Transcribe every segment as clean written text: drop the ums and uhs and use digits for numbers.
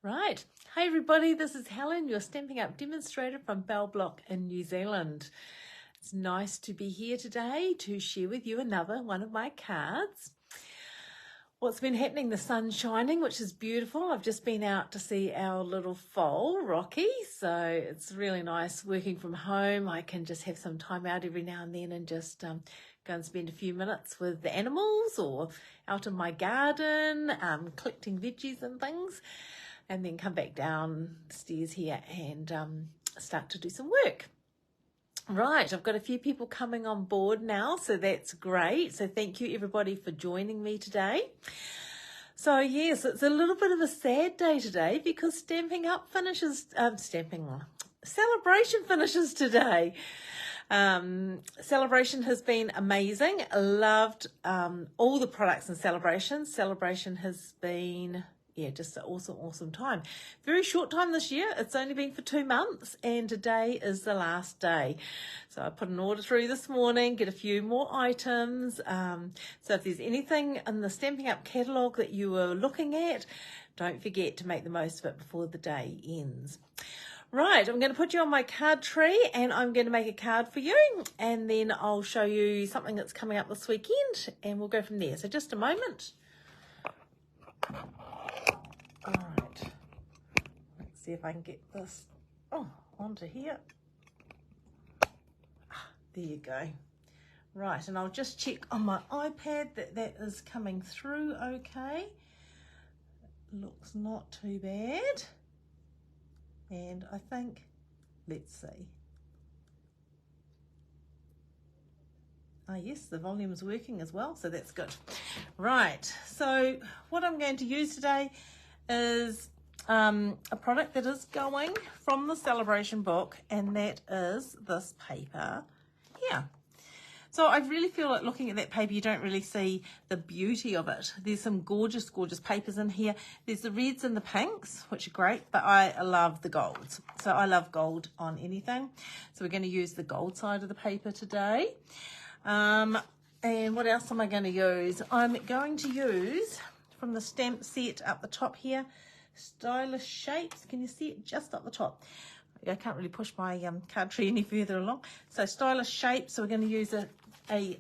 Right. Hi everybody, this is Helen, your Stampin' Up demonstrator from Bell Block in New Zealand. It's nice to be here today to share with you another one of my cards. What's been happening? The sun's shining, which is beautiful. I've just been out to see our little foal, Rocky, so it's really nice working from home. I can just have some time out every now and then and just go and spend a few minutes with the animals or out in my garden, collecting veggies and things. And then come back downstairs here and start to do some work. Right, I've got a few people coming on board now, so that's great. So thank you everybody for joining me today. So yes, it's a little bit of a sad day today because Celebration finishes today. Celebration has been amazing. I loved all the products in Celebration. Celebration has been just an awesome time. Very short time this year. It's only been for 2 months and today is the last day. So I put an order through this morning, get a few more items. So if there's anything in the Stampin' Up catalogue that you were looking at, don't forget to make the most of it before the day ends. Right, I'm going to put you on my card tree and I'm going to make a card for you and then I'll show you something that's coming up this weekend and we'll go from there. So just a moment. All right, let's see if I can get this onto here. There you go. Right, and I'll just check on my iPad that is coming through okay. Looks not too bad. And I think, let's see. Yes, the volume's working as well, so that's good. Right, so what I'm going to use today is a product that is going from the Celebration book, and that is this paper here. So I really feel like looking at that paper, you don't really see the beauty of it. There's some gorgeous papers in here. There's the reds and the pinks, which are great, but I love the golds. So I love gold on anything. So we're going to use the gold side of the paper today. And what else am I going to use? I'm going to use, from the stamp set up the top here, Stylish Shapes. Can you see it just up the top? I can't really push my card tree any further along. So Stylish Shapes, so we're going to use a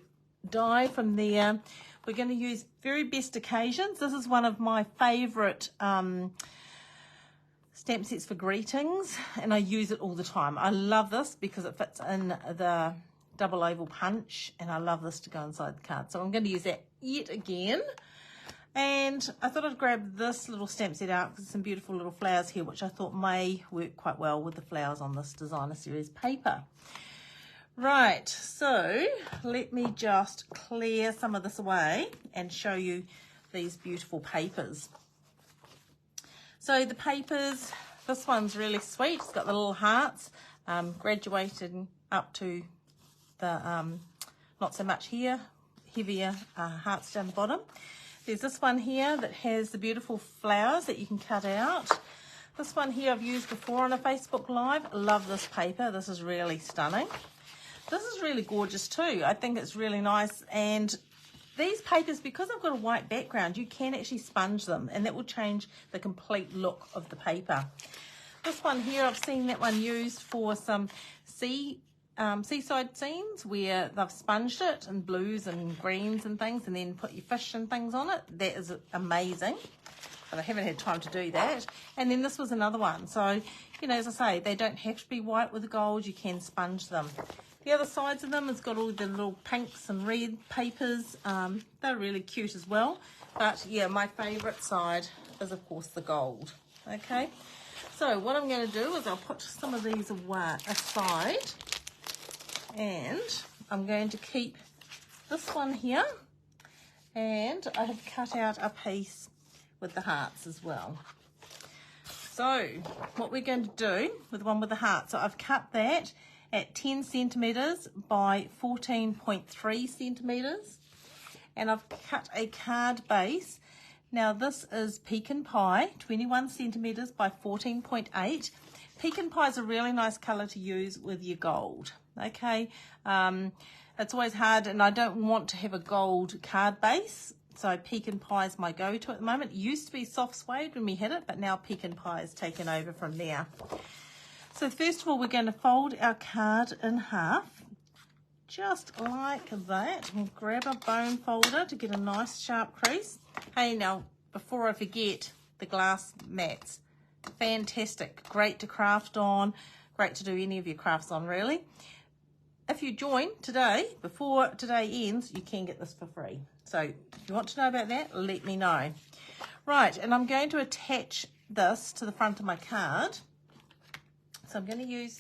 die from there. We're going to use Very Best Occasions. This is one of my favourite stamp sets for greetings, and I use it all the time. I love this because it fits in the double oval punch, and I love this to go inside the card. So I'm going to use that yet again. And I thought I'd grab this little stamp set out because some beautiful little flowers here, which I thought may work quite well with the flowers on this designer series paper. Right, so let me just clear some of this away and show you these beautiful papers. So the papers, this one's really sweet. It's got the little hearts graduated up to the not so much here, heavier hearts down the bottom. There's this one here that has the beautiful flowers that you can cut out. This one here I've used before on a Facebook Live. I love this paper. This is really stunning. This is really gorgeous too. I think it's really nice. And these papers, because I've got a white background, you can actually sponge them and that will change the complete look of the paper. This one here, I've seen that one used for some seaside scenes where they've sponged it in blues and greens and things and then put your fish and things on it. That is amazing, but I haven't had time to do that. And then this was another one. So, you know, as I say, they don't have to be white with the gold. You can sponge them. The other sides of them has got all the little pinks and red papers. They're really cute as well. But yeah, my favourite side is of course the gold. Okay, so what I'm going to do is I'll put some of these aside. And I'm going to keep this one here, and I have cut out a piece with the hearts as well. So what we're going to do with the one with the heart, so I've cut that at 10 centimetres by 14.3 centimetres, and I've cut a card base. Now this is Pecan Pie, 21 centimetres by 14.8. Pecan Pie is a really nice colour to use with your gold. Okay, it's always hard, and I don't want to have a gold card base, So pecan pie is my go-to at the moment. It used to be soft suede when we had it, but now pecan pie has taken over from there. So first of all, we're going to fold our card in half, just like that. We'll grab a bone folder to get a nice sharp crease. Hey, now, before I forget, the glass mats. Fantastic. Great to craft on. Great to do any of your crafts on, really. If you join today, before today ends, you can get this for free. So if you want to know about that, let me know. Right, and I'm going to attach this to the front of my card. So I'm going to use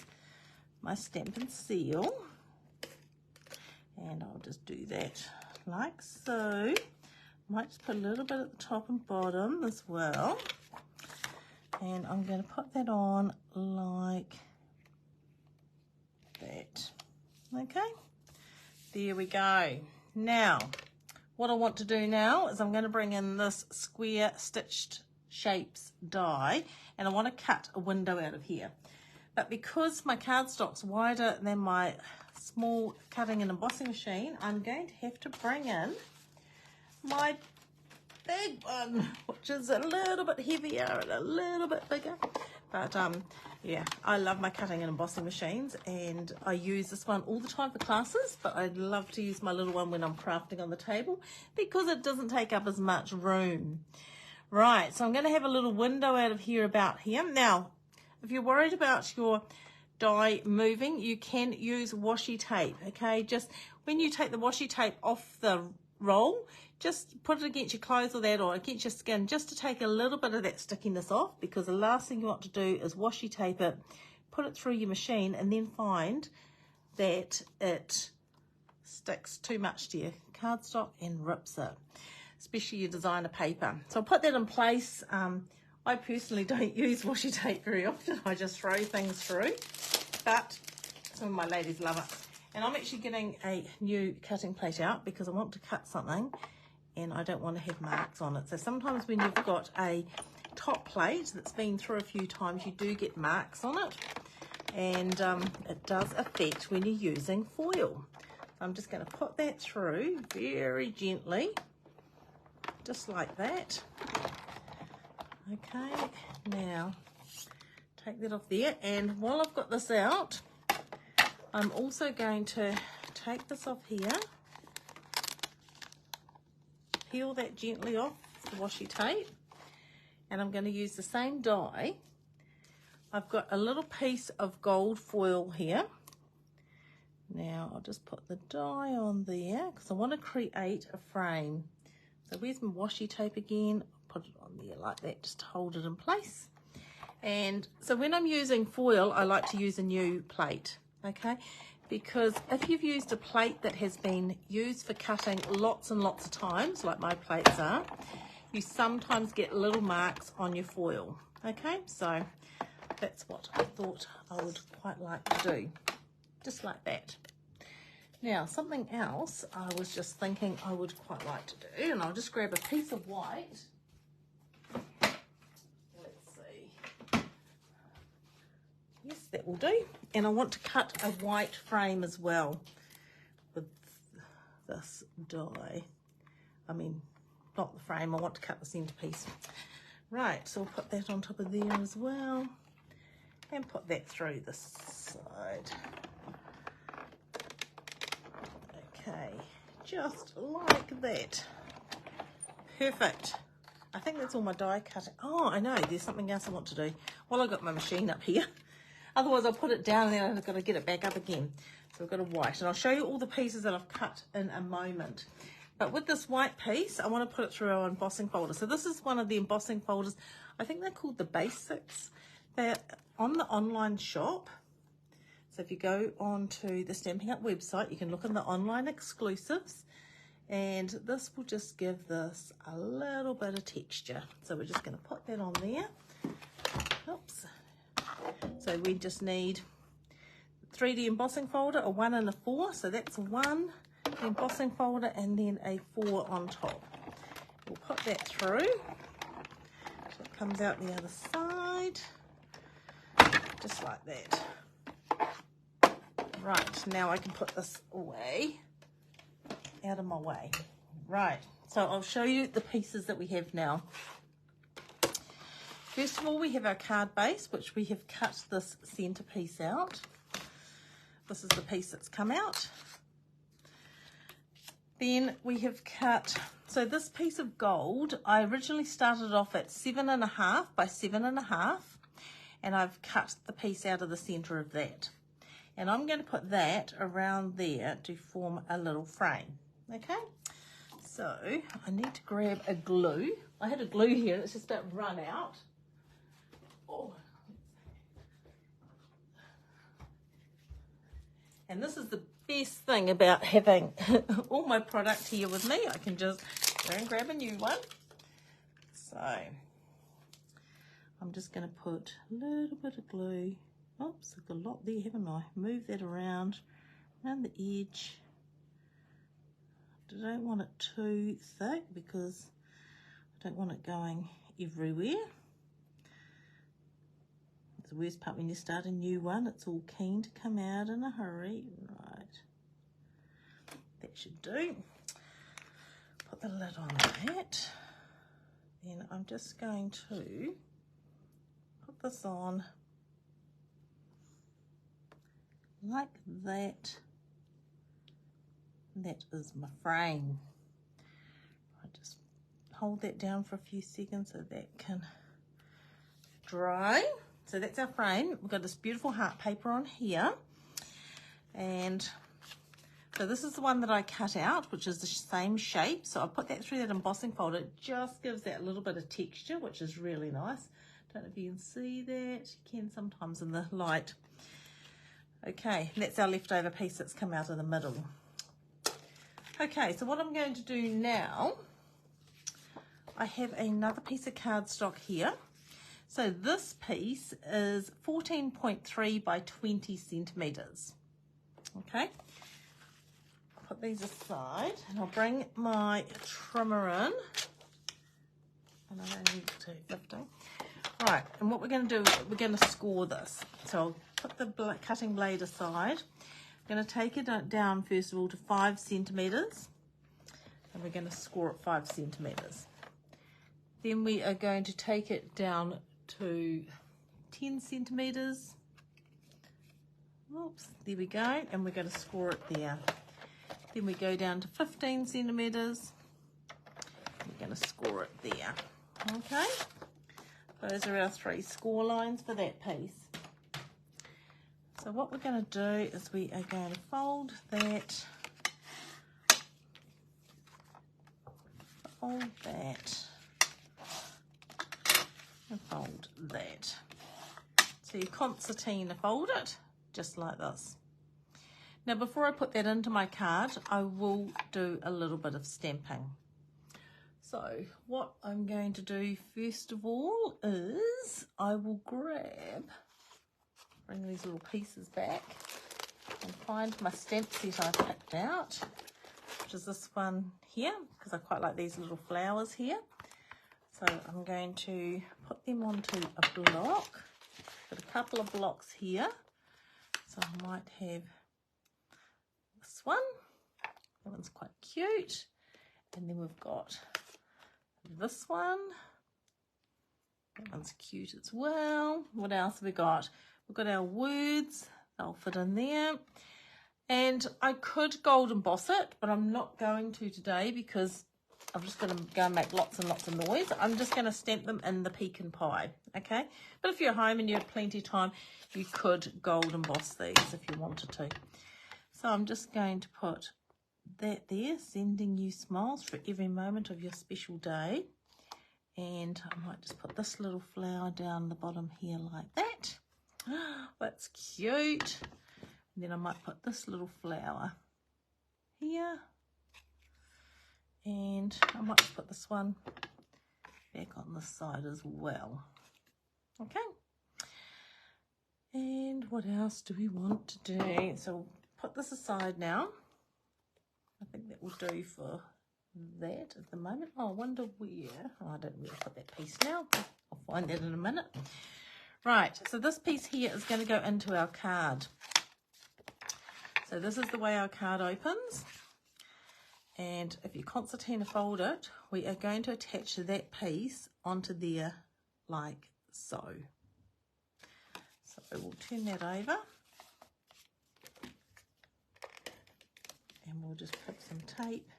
my Stampin' Seal. And I'll just do that like so. Might just put a little bit at the top and bottom as well. And I'm going to put that on like that. Okay, there we go. Now, what I want to do now is I'm going to bring in this square stitched shapes die, and I want to cut a window out of here. But because my cardstock's wider than my small cutting and embossing machine, I'm going to have to bring in my big one, which is a little bit heavier and a little bit bigger. But yeah, I love my cutting and embossing machines, and I use this one all the time for classes, but I love to use my little one when I'm crafting on the table because it doesn't take up as much room. Right, so I'm going to have a little window out of here about here. Now, if you're worried about your die moving, you can use washi tape, okay? Just when you take the washi tape off the roll, just put it against your clothes or that, or against your skin, just to take a little bit of that stickiness off, because the last thing you want to do is washi tape it, put it through your machine, and then find that it sticks too much to your cardstock and rips it, especially your designer paper. So I'll put that in place. I personally don't use washi tape very often. I just throw things through, but some of my ladies love it. And I'm actually getting a new cutting plate out because I want to cut something and I don't want to have marks on it. So sometimes when you've got a top plate that's been through a few times, you do get marks on it, and it does affect when you're using foil. So I'm just going to put that through very gently, just like that. Okay, now take that off there, and while I've got this out, I'm also going to take this off here, peel that gently off the washi tape, and I'm going to use the same die. I've got a little piece of gold foil here. Now I'll just put the die on there because I want to create a frame. So where's my washi tape again? Put it on there like that, just hold it in place. And so when I'm using foil, I like to use a new plate, okay? Because if you've used a plate that has been used for cutting lots and lots of times, like my plates are, you sometimes get little marks on your foil, okay? So that's what I thought I would quite like to do, just like that. Now, something else I was just thinking I would quite like to do, and I'll just grab a piece of white. Let's see. Yes, that will do. And I want to cut a white frame as well with this die. I mean, not the frame, I want to cut the centerpiece. Right, so I'll put that on top of there as well, and put that through this side. Okay, just like that. Perfect. I think that's all my die cutting. Oh, I know, there's something else I want to do. Well, I've got my machine up here. Otherwise, I'll put it down and then I've got to get it back up again. So I've got a white, and I'll show you all the pieces that I've cut in a moment. But with this white piece, I want to put it through our embossing folder. So this is one of the embossing folders. I think they're called the Basics. They're on the online shop. So if you go on to the Stampin' Up website, you can look in the online exclusives, and this will just give this a little bit of texture. So we're just going to put that on there. Oops. So we just need 3D embossing folder, a 1 and a 4. So that's a 1, the embossing folder, and then a 4 on top. We'll put that through so it comes out the other side, just like that. Right, now I can put this away, out of my way. Right, So I'll show you the pieces that we have now. First of all, we have our card base, which we have cut this center piece out. This is the piece that's come out. Then we have cut, so this piece of gold, I originally started off at 7.5 by 7.5, and I've cut the piece out of the center of that. And I'm going to put that around there to form a little frame, okay? So I need to grab a glue. I had a glue here, and it's just about run out. Oh. And this is the best thing about having all my product here with me. I can just go and grab a new one. So I'm just going to put a little bit of glue. Oops, I've got a lot there, haven't I? Move that around the edge. I don't want it too thick because I don't want it going everywhere. It's the worst part when you start a new one. It's all keen to come out in a hurry. Right, that should do. Put the lid on that. Then I'm just going to put this on like that. That is my frame. I just hold that down for a few seconds so that can dry. So that's our frame. We've got this beautiful heart paper on here. And so this is the one that I cut out, which is the same shape. So I'll put that through that embossing folder. It just gives that little bit of texture, which is really nice. Don't know if you can see that. You can sometimes in the light. Okay, that's our leftover piece that's come out of the middle. Okay, so what I'm going to do now, I have another piece of cardstock here. So this piece is 14.3 by 20 centimeters. Okay, put these aside and I'll bring my trimmer in. And I don't need to 15. Right, and what we're going to do, we're going to score this. So I'll put the cutting blade aside. I'm going to take it down first of all to 5 centimeters, and we're going to score it 5 centimeters. Then we are going to take it down to 10 centimeters. Oops, there we go, and we're going to score it there. Then we go down to 15 centimeters. We're going to score it there. Okay, those are our 3 score lines for that piece. So what we're going to do is we are going to fold that, and fold that. So you concertina fold it, just like this. Now before I put that into my card, I will do a little bit of stamping. So what I'm going to do first of all is I will bring these little pieces back and find my stamp set I picked out, which is this one here, because I quite like these little flowers here. So I'm going to put them onto a block. Got a couple of blocks here. So I might have this one. That one's quite cute. And then we've got this one. That one's cute as well. What else have we got? We've got our words, they'll fit in there. And I could gold emboss it, but I'm not going to today because I'm just going to go and make lots and lots of noise. I'm just going to stamp them in the pecan pie, okay? But if you're home and you have plenty of time, you could gold emboss these if you wanted to. So I'm just going to put that there, sending you smiles for every moment of your special day. And I might just put this little flower down the bottom here like that. That's cute. And then I might put this little flower here. And I might just put this one back on this side as well. Okay. And what else do we want to do? So we'll put this aside now. I think that will do for that at the moment. Oh, I wonder where. Oh, I don't know where to put that piece now. I'll find that in a minute. Right, so this piece here is going to go into our card. So this is the way our card opens. And if you concertina fold it, we are going to attach that piece onto there like so. So we'll turn that over. And we'll just put some tape,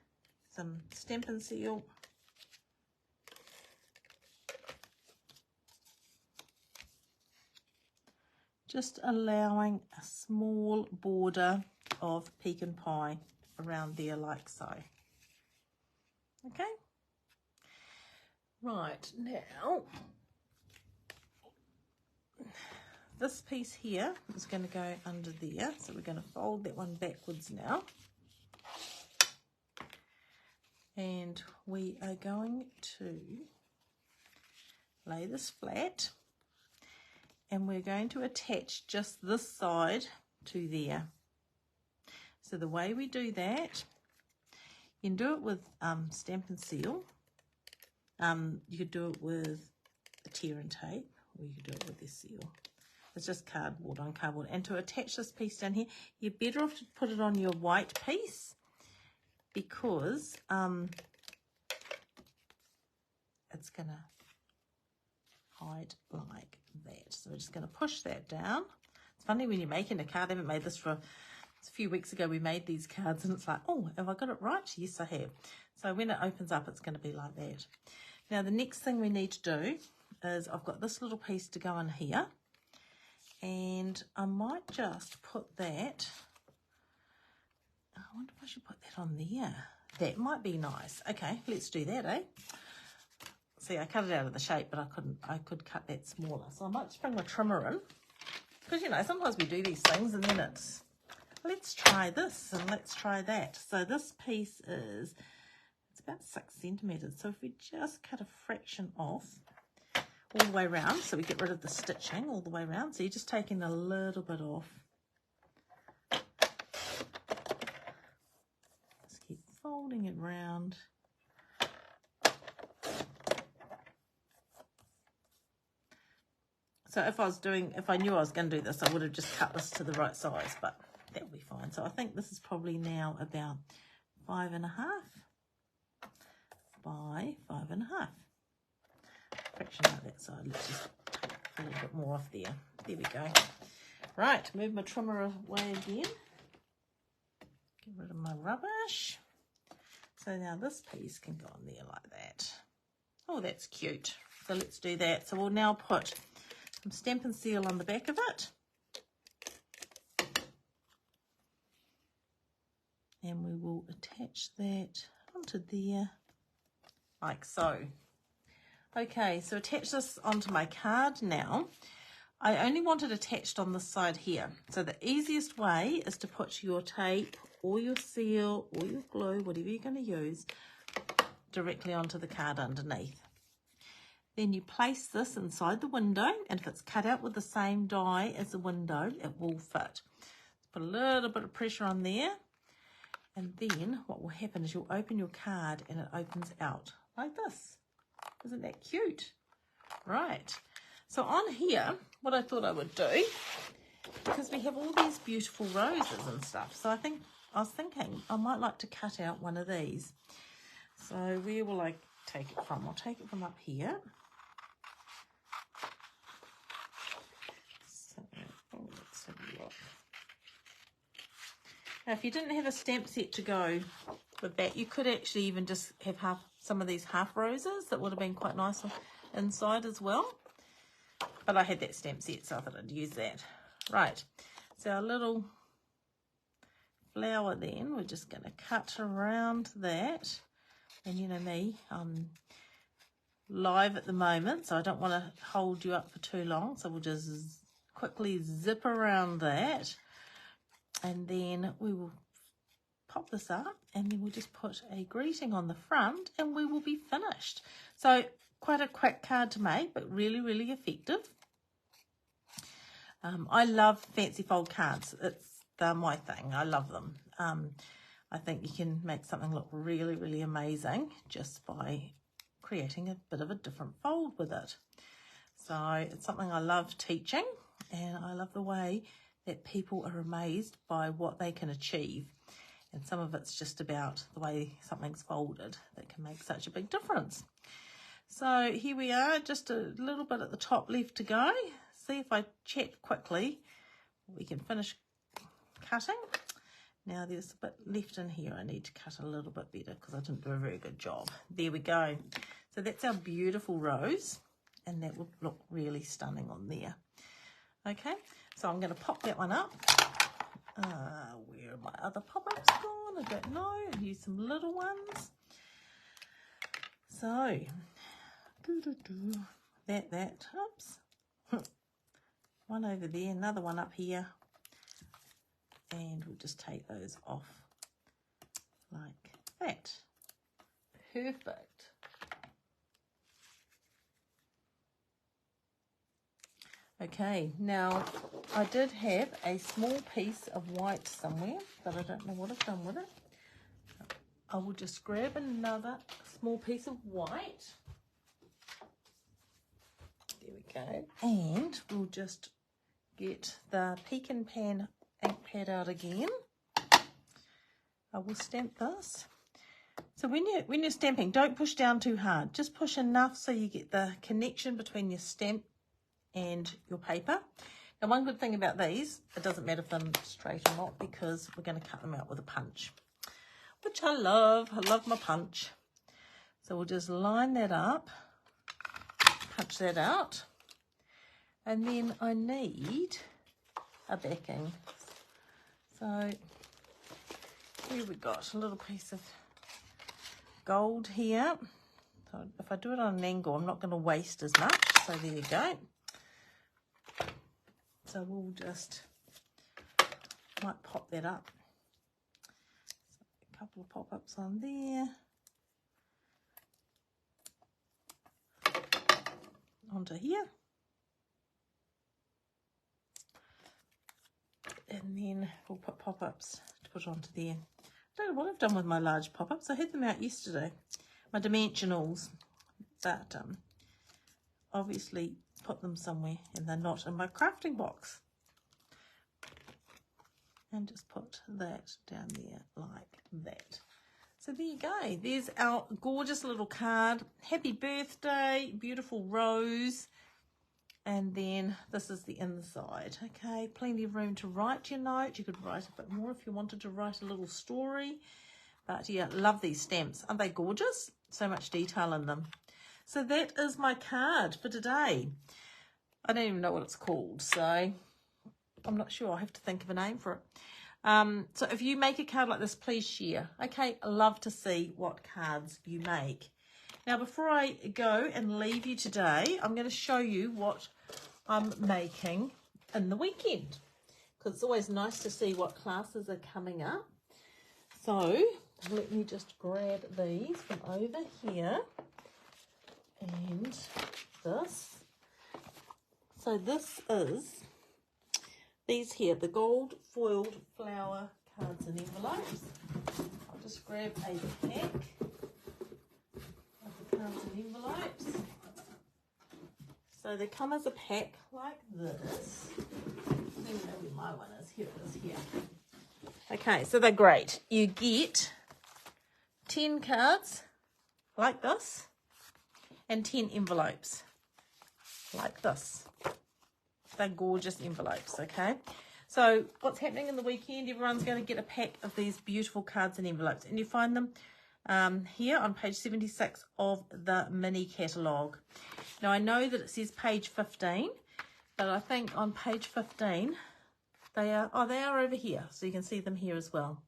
some Stampin' Seal. Just allowing a small border of pecan pie around there like so. Okay. Right, now this piece here is going to go under there. So we're going to fold that one backwards now. And we are going to lay this flat. And we're going to attach just this side to there. So the way we do that, you can do it with Stampin' Seal. You could do it with a tear and tape, or you could do it with this seal. It's just cardboard on cardboard. And to attach this piece down here, you're better off to put it on your white piece, because it's going to hide like that. So we're just going to push that down. It's funny when you're making a card. I haven't made this for a few weeks ago. We made these cards and it's like, oh, have I got it right? Yes, I have. So when it opens up, it's going to be like that. Now the next thing we need to do is, I've got this little piece to go in here, and I might just put that, I wonder if I should put that on there. That might be nice. Okay, let's do that, eh? See, I cut it out of the shape, but I could cut that smaller. So I might just bring my trimmer in, because, you know, sometimes we do these things and then it's, let's try this and let's try that. So this piece is, it's about 6 centimeters. So if we just cut a fraction off all the way around, so we get rid of the stitching all the way around. So you're just taking a little bit off. Just keep folding it round. So if I knew I was going to do this, I would have just cut this to the right size, but that will be fine. So I think this is probably now about 5.5 by 5.5. Fraction out that side. Let's just take a little bit more off there. There we go. Right, move my trimmer away again. Get rid of my rubbish. So now this piece can go on there like that. Oh, that's cute. So let's do that. So we'll now put some Stampin' Seal on the back of it. And we will attach that onto there like so. Okay, so attach this onto my card now. I only want it attached on this side here. So the easiest way is to put your tape or your seal or your glue, whatever you're going to use, directly onto the card underneath. Then you place this inside the window, and if it's cut out with the same die as the window, it will fit. Put a little bit of pressure on there, and then what will happen is you'll open your card and it opens out like this. Isn't that cute? Right. So on here, what I thought I would do, because we have all these beautiful roses and stuff, so I was thinking I might like to cut out one of these. So where will I take it from? I'll take it from up here. So, let's have a look. Now, if you didn't have a stamp set to go with that, you could actually even just have some of these half roses. That would have been quite nice inside as well. But I had that stamp set, so I thought I'd use that. Right, so our little flower then, we're just going to cut around that. And you know me, I'm live at the moment, so I don't want to hold you up for too long. So we'll just quickly zip around that. And then we will pop this up, and then we'll just put a greeting on the front, and we will be finished. So quite a quick card to make, but really, really effective. I love fancy fold cards. They're my thing. I love them. I think you can make something look really, really amazing just by creating a bit of a different fold with it. So it's something I love teaching, and I love the way that people are amazed by what they can achieve. And some of it's just about the way something's folded that can make such a big difference. So here we are, just a little bit at the top left to go. See if I check quickly, we can finish cutting. Now there's a bit left in here. I need to cut a little bit better because I didn't do a very good job. There we go. So that's our beautiful rose, and that will look really stunning on there. Okay, so I'm going to pop that one up. Where are my other pop-ups gone? I don't know. I'll use some little ones. So, oops. One over there, another one up here. And we'll just take those off like that. Perfect. Okay, now I did have a small piece of white somewhere, but I don't know what I've done with it. I will just grab another small piece of white. There we go. And we'll just get the Pekin Pan ink pad out again. I will stamp this. So when you're stamping, don't push down too hard. Just push enough so you get the connection between your stamp and your paper. Now one good thing about these, it doesn't matter if they're straight or not, because we're going to cut them out with a punch, which I love. I love my punch. So we'll just line that up, punch that out, and then I need a backing. So here we got a little piece of gold here. So if I do it on an angle, I'm not going to waste as much. So there you go. So we'll just, might pop that up. So a couple of pop-ups on there. Onto here. And then we'll put pop-ups to put onto there. I don't know what I've done with my large pop-ups. I had them out yesterday. My dimensionals. But obviously put them somewhere and they're not in my crafting box. And just put that down there like that. So there you go. There's our gorgeous little card. Happy birthday, beautiful rose. And then this is the inside. Okay, plenty of room to write your note. You could write a bit more if you wanted to write a little story. But yeah, love these stamps. Aren't they gorgeous? So much detail in them. So that is my card for today. I don't even know what it's called, so I'm not sure. I'll have to think of a name for it. So if you make a card like this, please share. Okay, I love to see what cards you make. Now, before I go and leave you today, I'm going to show you what I'm making in the weekend, because it's always nice to see what classes are coming up. So let me just grab these from over here and this. So this is these here, the gold foiled flower cards and envelopes. I'll just grab a pack of the cards and envelopes. So they come as a pack like this. I don't know where my one is. Here it is here. Okay, so they're great. You get 10 cards like this and 10 envelopes like this. They're gorgeous envelopes, okay? So what's happening in the weekend, everyone's going to get a pack of these beautiful cards and envelopes. And you find them here on page 76 of the mini catalogue. Now, I know that it says page 15, but I think on page 15, they are over here. So you can see them here as well,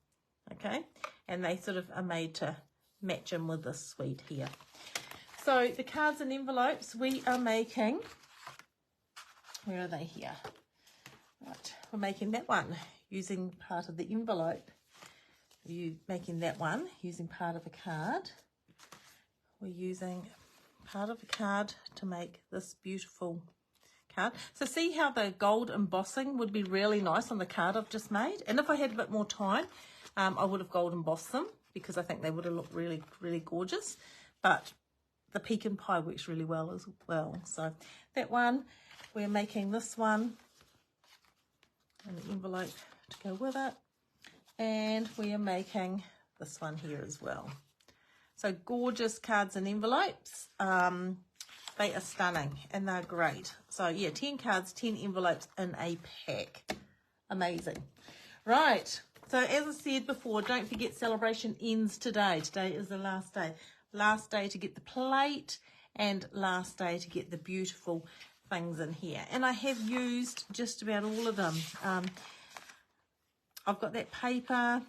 okay? And they sort of are made to match in with this suite here. So the cards and envelopes we are making, where are they here? Right, we're making that one using part of the envelope. We're making that one using part of a card. We're using part of a card to make this beautiful card. So see how the gold embossing would be really nice on the card I've just made. And if I had a bit more time, I would have gold embossed them, because I think they would have looked really, really gorgeous. But the pecan pie works really well as well. So that one, we're making this one and the envelope to go with it. And we are making this one here as well. So gorgeous cards and envelopes. They are stunning and they're great. So yeah, 10 cards, 10 envelopes in a pack. Amazing. Right. So as I said before, don't forget celebration ends today. Today is the last day. Last day to get the plate and last day to get the beautiful things in here. And I have used just about all of them. I've got that paper,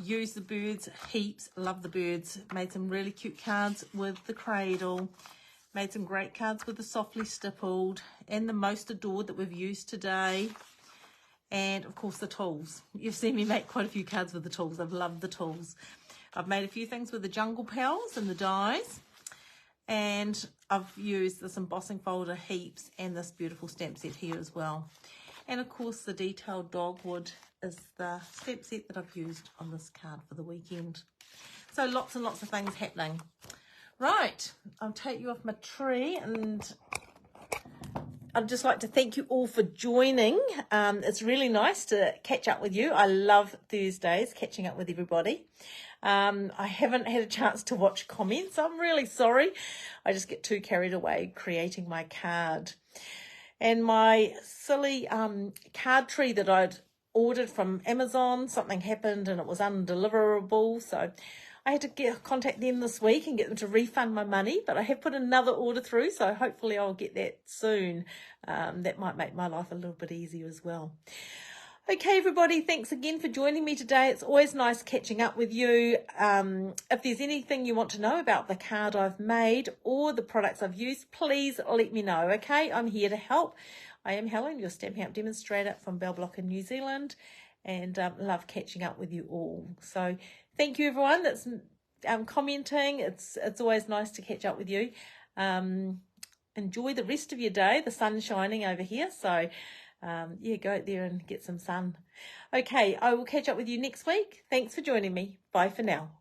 used the birds heaps, love the birds, made some really cute cards with the cradle, made some great cards with the softly stippled and the Most Adored that we've used today, and of course the tools. You've seen me make quite a few cards with the tools. I've loved the tools. I've made a few things with the Jungle Pals and the dies, and I've used this embossing folder heaps and this beautiful stamp set here as well. And of course the detailed dogwood is the stamp set that I've used on this card for the weekend. So lots and lots of things happening. Right, I'll take you off my tree, and I'd just like to thank you all for joining. It's really nice to catch up with you. I love Thursdays, catching up with everybody. I haven't had a chance to watch comments. I'm really sorry. I just get too carried away creating my card. And my silly card tree that I'd ordered from Amazon, something happened and it was undeliverable. So I had to contact them this week and get them to refund my money. But I have put another order through, so hopefully I'll get that soon. That might make my life a little bit easier as well. Okay, everybody, thanks again for joining me today. It's always nice catching up with you. If there's anything you want to know about the card I've made or the products I've used, please let me know, okay? I'm here to help. I am Helen, your Stampin' Up demonstrator from Bell Block in New Zealand, and love catching up with you all. So thank you, everyone that's commenting. It's always nice to catch up with you. Enjoy the rest of your day. The sun's shining over here, so yeah, go out there and get some sun. Okay, I will catch up with you next week. Thanks for joining me. Bye for now.